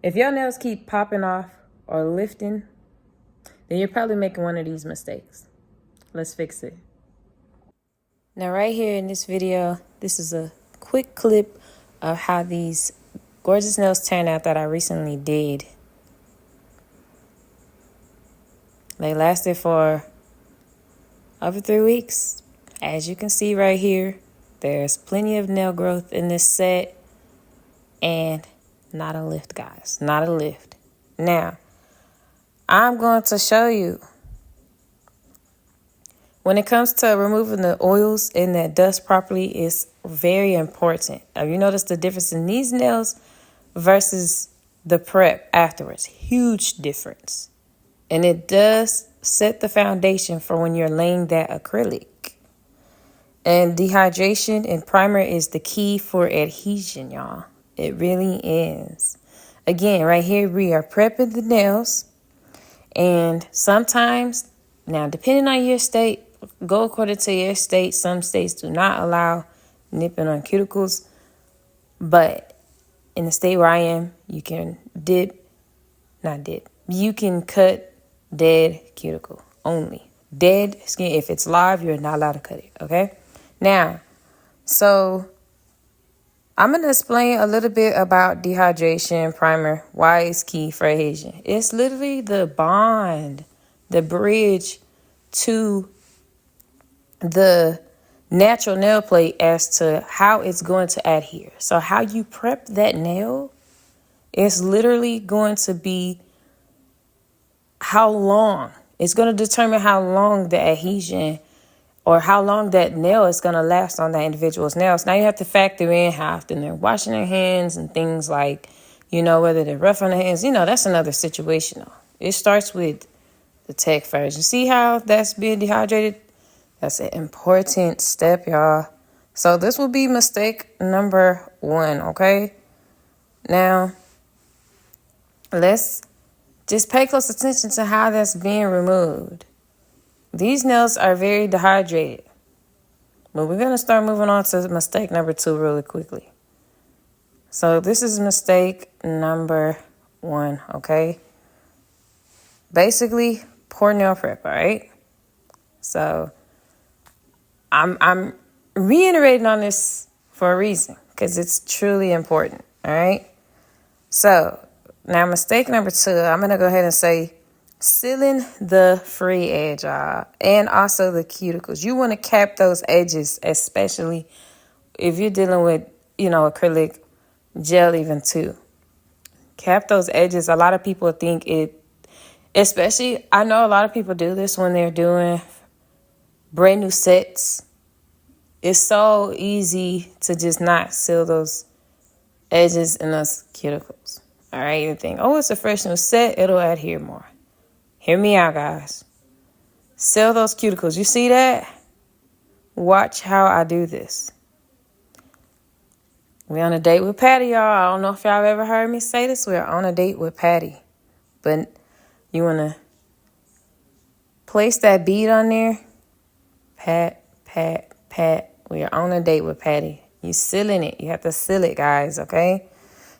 If your nails keep popping off or lifting, then you're probably making one of these mistakes. Let's fix it. Now, right here in this video, this is a quick clip of how these gorgeous nails turned out that I recently did. They lasted for over 3 weeks. As you can see right here, there's plenty of nail growth in this set, and not a lift, guys, not a lift. Now, I'm going to show you when it comes to removing the oils and that dust properly, it's very important. Have you noticed the difference in these nails versus the prep afterwards? Huge difference. And it does set the foundation for when you're laying that acrylic. And dehydration and primer is the key for adhesion, y'all. It really is. Again, right here, we are prepping the nails. And sometimes, now depending on your state, go according to your state. Some states do not allow nipping on cuticles. But in the state where I am, you can you can cut dead cuticle only. Dead skin, if it's live, you're not allowed to cut it, okay? Now, so I'm going to explain a little bit about dehydration primer, why it's key for adhesion. It's literally the bond, the bridge to the natural nail plate as to how it's going to adhere. So how you prep that nail is literally going to be how long. It's going to determine how long the adhesion or how long that nail is going to last on that individual's nails. Now you have to factor in how often they're washing their hands and things like, whether they're rough on the hands. That's another situation, though. It starts with the tech first. You see how that's being dehydrated? That's an important step, y'all. So this will be mistake number 1, okay? Now, let's just pay close attention to how that's being removed. These nails are very dehydrated. But we're going to start moving on to mistake number 2 really quickly. So this is mistake number 1, okay? Basically, poor nail prep, all right? So I'm reiterating on this for a reason, because it's truly important, all right? So now mistake number 2, I'm going to go ahead and say sealing the free edge, and also the cuticles. You want to cap those edges, especially if you're dealing with, acrylic gel even too. Cap those edges. A lot of people think especially, I know a lot of people do this when they're doing brand new sets. It's so easy to just not seal those edges and those cuticles. All right, you think, it's a fresh new set, it'll adhere more. Hear me out, guys. Seal those cuticles. You see that? Watch how I do this. We're on a date with Patty, y'all. I don't know if y'all have ever heard me say this. We're on a date with Patty. But you want to place that bead on there. Pat, pat, pat. We are on a date with Patty. You sealing it. You have to seal it, guys, okay?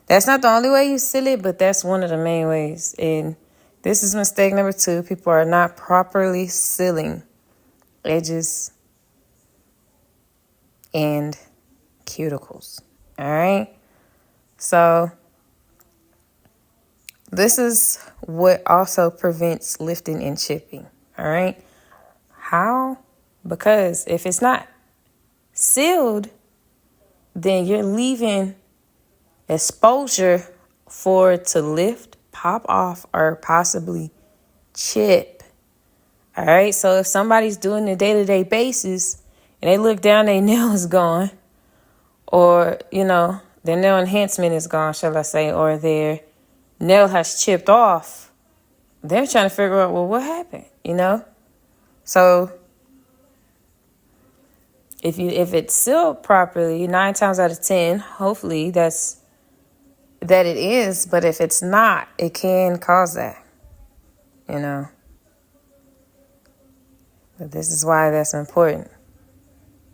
That's not the only way you seal it, but that's one of the main ways. And this is mistake number 2. People are not properly sealing edges and cuticles. All right? So this is what also prevents lifting and chipping. All right? How? Because if it's not sealed, then you're leaving exposure for it to lift, pop off, or possibly chip. All right, so if somebody's doing a day-to-day basis and they look down, their nail is gone, or, their nail enhancement is gone, shall I say, or their nail has chipped off, they're trying to figure out, well, what happened, So if it's sealed properly, 9 times out of 10, hopefully that it is. But if it's not, it can cause that, But this is why that's important.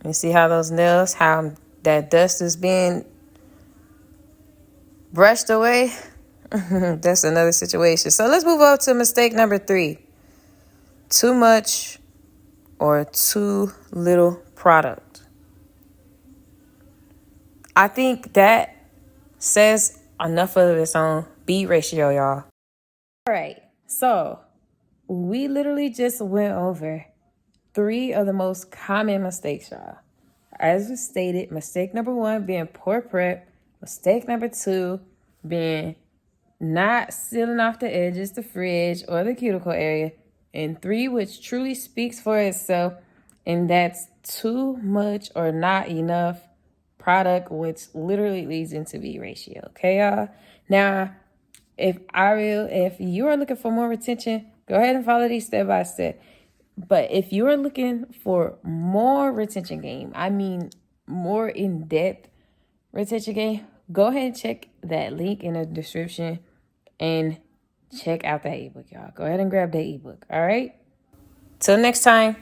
You see how those nails, how that dust is being brushed away? That's another situation. So let's move on to mistake number 3. Too much or too little product. I think that says enough of its own. Beat ratio, y'all. All right. So we literally just went over 3 of the most common mistakes, y'all. As we stated, mistake number 1 being poor prep. Mistake number 2 being not sealing off the edges, the fridge, or the cuticle area. And 3, which truly speaks for itself, and that's too much or not enough product, which literally leads into B ratio. Okay, y'all? Now, if you are looking for more retention, go ahead and follow these step by step. But if you're looking for more retention game, I mean more in-depth retention game, go ahead and check that link in the description and check out that ebook, y'all. Go ahead and grab that ebook. All right. Till next time.